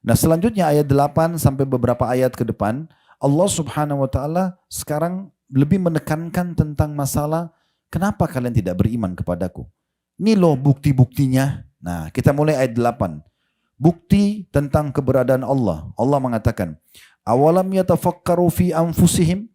Nah selanjutnya ayat 8 sampai beberapa ayat ke depan, Allah subhanahu wa ta'ala sekarang lebih menekankan tentang masalah kenapa kalian tidak beriman kepadaku. Ini loh bukti-buktinya. Nah kita mulai ayat 8. Bukti tentang keberadaan Allah. Allah mengatakan, awalam yatafakkaru fi anfusihim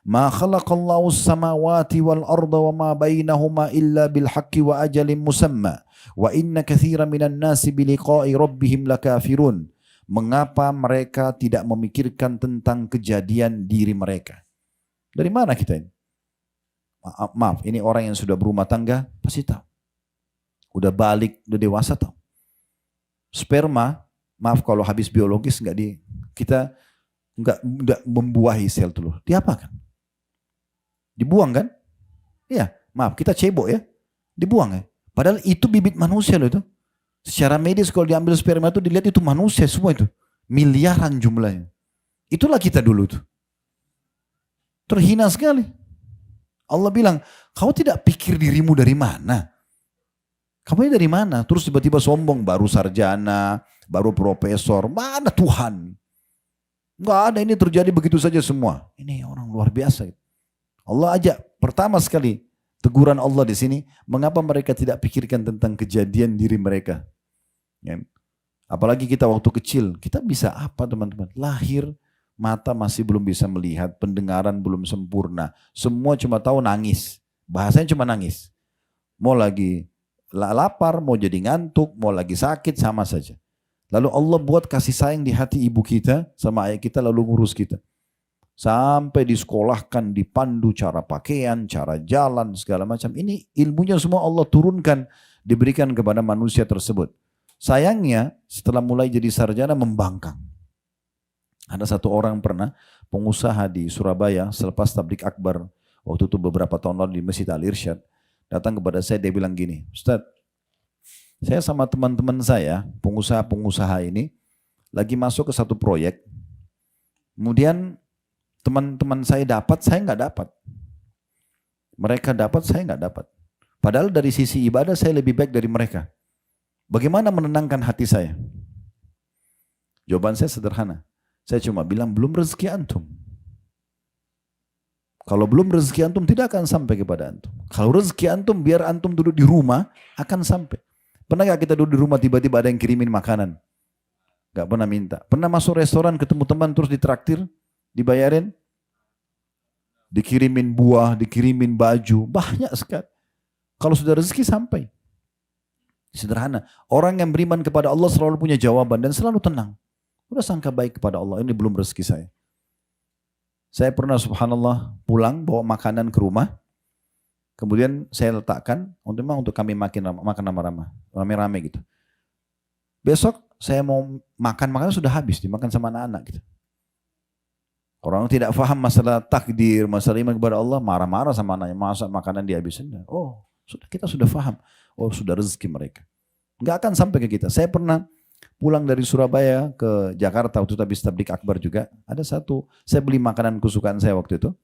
ma khalaqallahu as-samawati wal arda wa ma bainahuma illa bil haqqi wa ajalin musamma wa inna katsiran minan nasi bi liqa'i rabbihim lakafirun. Mengapa mereka tidak memikirkan tentang kejadian diri mereka? Dari mana kita ini? Maaf, ini orang yang sudah berumah tangga pasti tahu. Udah balik, udah dewasa tahu. Sperma, maaf kalau habis biologis kita nggak membuahi sel telur. Diapakan? Dibuang kan? Iya, maaf kita cebok ya. Dibuang ya. Padahal itu bibit manusia loh itu. Secara medis kalau diambil sperma itu dilihat itu manusia semua itu. Miliaran jumlahnya. Itulah kita dulu tuh. Terhina sekali. Allah bilang, kau tidak pikir dirimu dari mana? Kamu ini dari mana? Terus tiba-tiba sombong, baru sarjana, baru profesor. Mana Tuhan? Enggak ada, ini terjadi begitu saja semua. Ini orang luar biasa. Allah ajak pertama sekali teguran Allah di sini, mengapa mereka tidak pikirkan tentang kejadian diri mereka? Ya. Apalagi kita waktu kecil, kita bisa apa teman-teman? Lahir, mata masih belum bisa melihat, pendengaran belum sempurna. Semua cuma tahu nangis. Bahasanya cuma nangis. Mau lagi lapar, mau jadi ngantuk, mau lagi sakit, sama saja. Lalu Allah buat kasih sayang di hati ibu kita sama ayah kita, lalu ngurus kita. Sampai disekolahkan, dipandu cara pakaian, cara jalan, segala macam. Ini ilmunya semua Allah turunkan, diberikan kepada manusia tersebut. Sayangnya setelah mulai jadi sarjana membangkang. Ada satu orang pernah, pengusaha di Surabaya, selepas tablik akbar, waktu itu beberapa tahun lalu di Masjid Al-Irsyad, datang kepada saya, dia bilang gini, Ustadz, saya sama teman-teman saya, pengusaha-pengusaha ini, lagi masuk ke satu proyek, kemudian teman-teman saya dapat, saya nggak dapat. Mereka dapat, saya nggak dapat. Padahal dari sisi ibadah saya lebih baik dari mereka. Bagaimana menenangkan hati saya? Jawaban saya sederhana. Saya cuma bilang, belum rezeki antum. Kalau belum rezeki antum tidak akan sampai kepada antum. Kalau rezeki antum biar antum duduk di rumah akan sampai. Pernah gak kita duduk di rumah tiba-tiba ada yang kirimin makanan? Gak pernah minta. Pernah masuk restoran ketemu teman terus ditraktir, dibayarin? Dikirimin buah, dikirimin baju, banyak sekali. Kalau sudah rezeki sampai. Sederhana. Orang yang beriman kepada Allah selalu punya jawaban dan selalu tenang. Udah sangka baik kepada Allah, ini belum rezeki saya. Saya pernah subhanallah pulang bawa makanan ke rumah. Kemudian saya letakkan untuk kami makan rame-rame gitu. Besok saya mau makan makanan sudah habis dimakan sama anak-anak gitu. Orang tidak paham masalah takdir, masalah iman kepada Allah, marah-marah sama anaknya, masa makanan dihabisin. Oh, kita sudah paham. Oh, sudah rezeki mereka. Enggak akan sampai ke kita. Saya pernah pulang dari Surabaya ke Jakarta waktu itu habis tablik akbar juga. Saya beli makanan kesukaan saya waktu itu.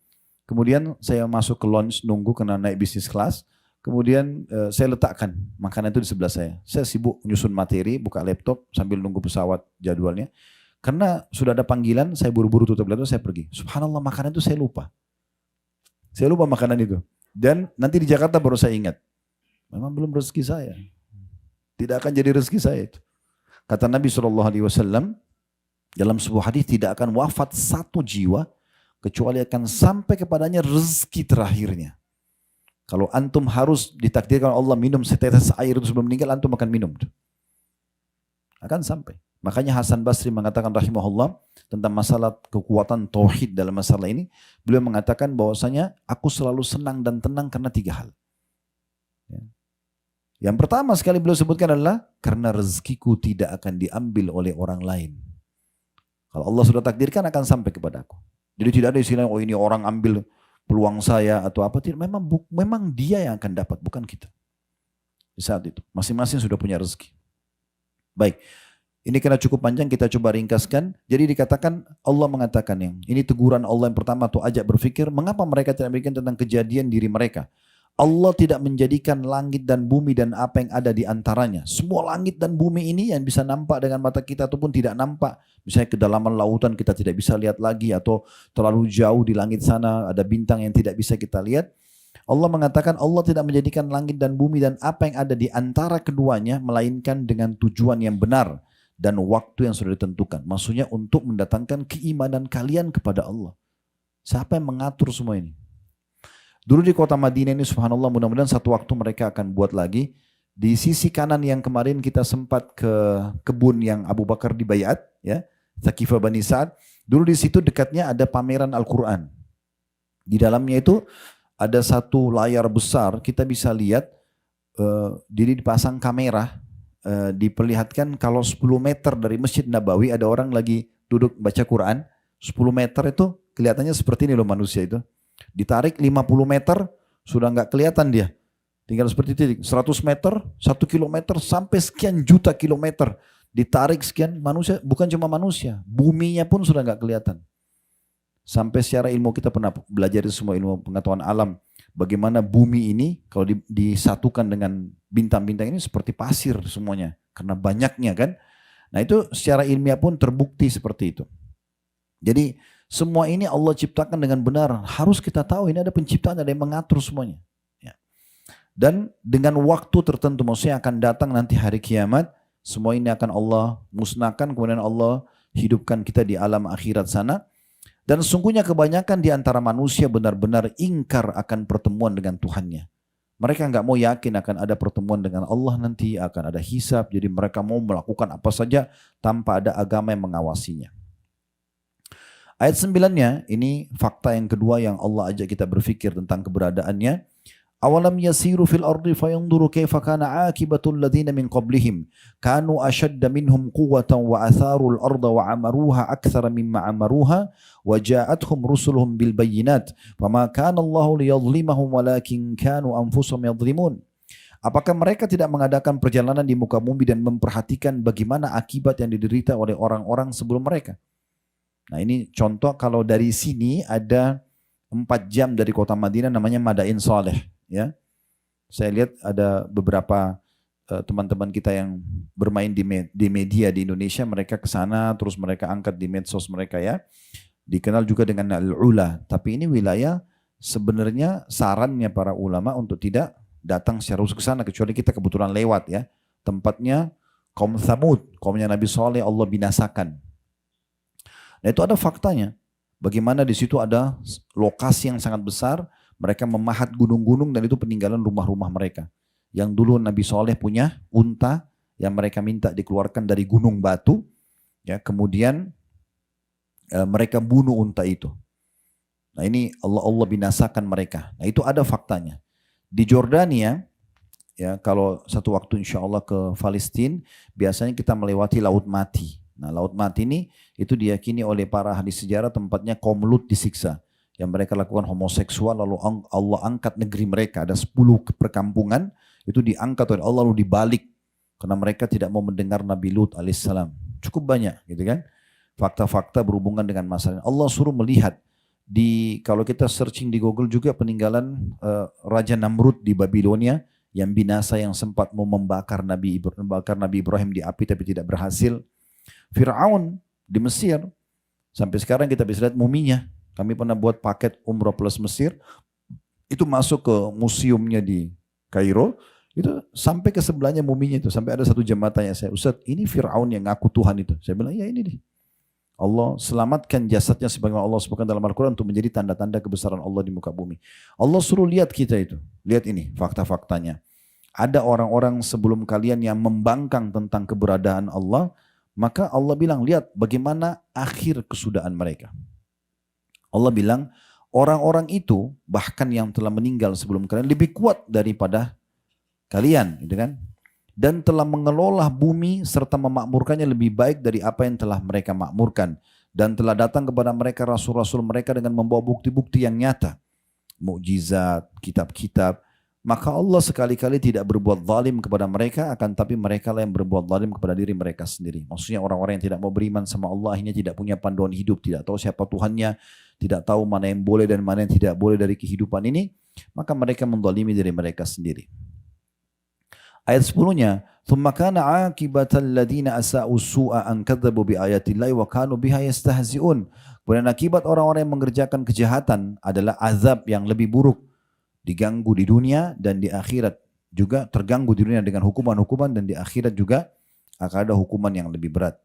Kemudian saya masuk ke lounge nunggu karena naik bisnis kelas. Kemudian saya letakkan makanan itu di sebelah saya. Saya sibuk nyusun materi, buka laptop sambil nunggu pesawat jadwalnya. Karena sudah ada panggilan, saya buru-buru tutup laptop, saya pergi. Subhanallah makanan itu saya lupa. Saya lupa makanan itu. Dan nanti di Jakarta baru saya ingat. Memang belum rezeki saya. Tidak akan jadi rezeki saya itu. Kata Nabi SAW, dalam sebuah hadis tidak akan wafat satu jiwa, kecuali akan sampai kepadanya rezeki terakhirnya. Kalau antum harus ditakdirkan Allah minum setetes air itu sebelum meninggal, antum akan minum. Akan sampai. Makanya Hasan Basri mengatakan rahimahullah tentang masalah kekuatan tauhid dalam masalah ini. Beliau mengatakan bahwasanya aku selalu senang dan tenang karena 3 hal. Yang pertama sekali beliau sebutkan adalah karena rezekiku tidak akan diambil oleh orang lain. Kalau Allah sudah takdirkan akan sampai kepada aku. Jadi tidak ada istilah oh ini orang ambil peluang saya atau apa. Memang dia yang akan dapat, bukan kita. Di saat itu masing-masing sudah punya rezeki. Baik. Ini karena cukup panjang kita coba ringkaskan. Jadi dikatakan Allah mengatakan yang ini teguran Allah yang pertama tuh ajak berpikir mengapa mereka tidak memikirkan tentang kejadian diri mereka. Allah tidak menjadikan langit dan bumi dan apa yang ada di antaranya. Semua langit dan bumi ini yang bisa nampak dengan mata kita ataupun tidak nampak. Misalnya kedalaman lautan kita tidak bisa lihat lagi, atau terlalu jauh di langit sana ada bintang yang tidak bisa kita lihat. Allah mengatakan Allah tidak menjadikan langit dan bumi dan apa yang ada di antara keduanya melainkan dengan tujuan yang benar dan waktu yang sudah ditentukan. Maksudnya untuk mendatangkan keimanan kalian kepada Allah. Siapa yang mengatur semua ini? Dulu di kota Madinah ini subhanallah, mudah-mudahan satu waktu mereka akan buat lagi. Di sisi kanan yang kemarin kita sempat ke kebun yang Abu Bakar dibayat, ya, Thaqifah Bani Sa'ad. Dulu di situ dekatnya ada pameran Al-Quran. Di dalamnya itu ada satu layar besar, kita bisa lihat jadi dipasang kamera, diperlihatkan kalau 10 meter dari Masjid Nabawi ada orang lagi duduk baca Quran. 10 meter itu kelihatannya seperti ini loh manusia itu. Ditarik 50 meter sudah nggak kelihatan dia. Tinggal seperti itu 100 meter, 1 kilometer sampai sekian juta kilometer. Ditarik sekian manusia, bukan cuma manusia, buminya pun sudah nggak kelihatan. Sampai secara ilmu kita pernah belajar semua ilmu pengetahuan alam. Bagaimana bumi ini kalau disatukan dengan bintang-bintang ini seperti pasir semuanya. Karena banyaknya kan. Nah itu secara ilmiah pun terbukti seperti itu. Jadi semua ini Allah ciptakan dengan benar. Harus kita tahu ini ada penciptaan, ada yang mengatur semuanya. Ya. Dan dengan waktu tertentu, maksudnya akan datang nanti hari kiamat, semua ini akan Allah musnahkan, kemudian Allah hidupkan kita di alam akhirat sana. Dan sungguhnya kebanyakan di antara manusia benar-benar ingkar akan pertemuan dengan Tuhannya. Mereka nggak mau yakin akan ada pertemuan dengan Allah nanti, akan ada hisab. Jadi mereka mau melakukan apa saja tanpa ada agama yang mengawasinya. Ayat 9-nya, ini fakta yang kedua yang Allah ajak kita berfikir tentang keberadaannya. Awalam yasiru fil ardi fayanzuru kaifa kana akibatul ladzina min qablihim kanu ashadda minhum quwwatan wa atharul arda wa amaruha aktsara mimma amaruha wa ja'atuhum rusuluhum bil bayyinat fama kana Allahu liyadhlimahum walakin kanu anfusahum yadhlimun. Apakah mereka tidak mengadakan perjalanan di muka bumi dan memperhatikan bagaimana akibat yang diderita oleh orang-orang sebelum mereka? Nah ini contoh, kalau dari sini ada 4 jam dari kota Madinah namanya Madain Saleh. Ya, saya lihat ada beberapa teman-teman kita yang bermain di media di Indonesia, mereka ke sana terus mereka angkat di medsos mereka ya. Dikenal juga dengan Al-Ula, tapi ini wilayah sebenarnya sarannya para ulama untuk tidak datang secara khusus ke sana kecuali kita kebetulan lewat ya. Tempatnya kaum Thamud, kaumnya Nabi Saleh Allah binasakan. Nah itu ada faktanya. Bagaimana di situ ada lokasi yang sangat besar, mereka memahat gunung-gunung dan itu peninggalan rumah-rumah mereka. Yang dulu Nabi Saleh punya unta yang mereka minta dikeluarkan dari gunung batu, ya kemudian mereka bunuh unta itu. Nah ini Allah binasakan mereka. Nah itu ada faktanya. Di Jordania, ya kalau satu waktu insya Allah ke Palestina, biasanya kita melewati Laut Mati. Nah Laut Mati ini itu diyakini oleh para ahli sejarah tempatnya kaum Lut disiksa. Yang mereka lakukan homoseksual, lalu Allah angkat negeri mereka. Ada 10 perkampungan, itu diangkat oleh Allah lalu dibalik. Karena mereka tidak mau mendengar Nabi Lut alaihissalam. Cukup banyak gitu kan. Fakta-fakta berhubungan dengan masalah. Allah suruh melihat. Kalau kita searching di Google juga peninggalan Raja Namrud di Babilonia. Yang binasa yang sempat mau membakar Nabi Ibrahim di api tapi tidak berhasil. Fir'aun di Mesir. Sampai sekarang kita bisa lihat muminya. Kami pernah buat paket umroh plus Mesir. Itu masuk ke museumnya di Kairo. Itu sampai ke sebelahnya muminya itu. Sampai ada satu jemaah tanya saya, Ustaz ini Fir'aun yang ngaku Tuhan itu. Saya bilang ya ini nih. Allah selamatkan jasadnya sebagaimana Allah sebutkan dalam Al-Quran untuk menjadi tanda-tanda kebesaran Allah di muka bumi. Allah suruh lihat kita itu. Lihat ini fakta-faktanya. Ada orang-orang sebelum kalian yang membangkang tentang keberadaan Allah. Maka Allah bilang lihat bagaimana akhir kesudahan mereka. Allah bilang orang-orang itu bahkan yang telah meninggal sebelum kalian lebih kuat daripada kalian, gitu kan? Dan telah mengelola bumi serta memakmurkannya lebih baik dari apa yang telah mereka makmurkan. Dan telah datang kepada mereka rasul-rasul mereka dengan membawa bukti-bukti yang nyata. Mukjizat, kitab-kitab. Maka Allah sekali-kali tidak berbuat zalim kepada mereka, akan tapi mereka lah yang berbuat zalim kepada diri mereka sendiri. Maksudnya orang-orang yang tidak mau beriman sama Allah, akhirnya tidak punya panduan hidup, tidak tahu siapa Tuhannya, tidak tahu mana yang boleh dan mana yang tidak boleh dari kehidupan ini. maka mereka menzalimi diri mereka sendiri. Ayat 10-nya, "Tsumma kana 'aqibatal ladzina asa'u su'a an kadzabu bi ayatillahi wa kanu biha yastahzi'un." Kemudian akibat orang-orang yang mengerjakan kejahatan adalah azab yang lebih buruk, diganggu di dunia dan di akhirat, juga terganggu di dunia dengan hukuman-hukuman, dan di akhirat juga akan ada hukuman yang lebih berat.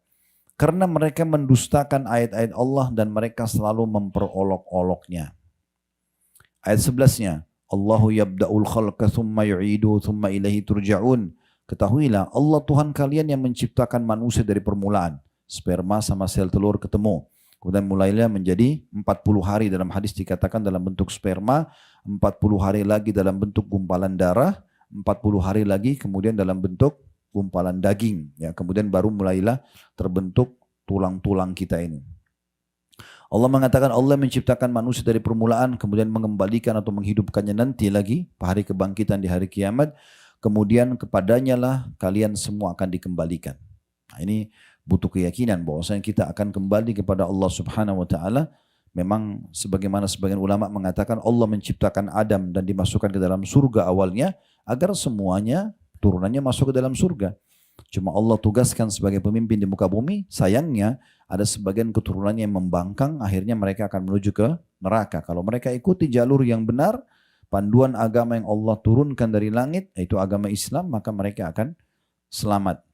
Karena mereka mendustakan ayat-ayat Allah dan mereka selalu memperolok-oloknya. Ayat 11-nya, Allahu yabda'ul khalqa thumma yu'idu thumma ilaihi turja'un. Ketahuilah Allah Tuhan kalian yang menciptakan manusia dari permulaan. Sperma sama sel telur ketemu. Kemudian mulailah menjadi 40 hari, dalam hadis dikatakan dalam bentuk sperma, 40 hari lagi dalam bentuk gumpalan darah, 40 hari lagi kemudian dalam bentuk gumpalan daging. Ya, kemudian baru mulailah terbentuk tulang-tulang kita ini. Allah mengatakan Allah menciptakan manusia dari permulaan, kemudian mengembalikan atau menghidupkannya nanti lagi hari kebangkitan di hari kiamat. Kemudian kepadanya lah kalian semua akan dikembalikan. Nah, ini butuh keyakinan bahwasanya kita akan kembali kepada Allah Subhanahu wa taala. Memang sebagaimana sebagian ulama mengatakan Allah menciptakan Adam dan dimasukkan ke dalam surga awalnya agar semuanya turunannya masuk ke dalam surga. Cuma Allah tugaskan sebagai pemimpin di muka bumi, sayangnya ada sebagian keturunannya yang membangkang, akhirnya mereka akan menuju ke neraka. Kalau mereka ikuti jalur yang benar, panduan agama yang Allah turunkan dari langit, yaitu agama Islam, maka mereka akan selamat.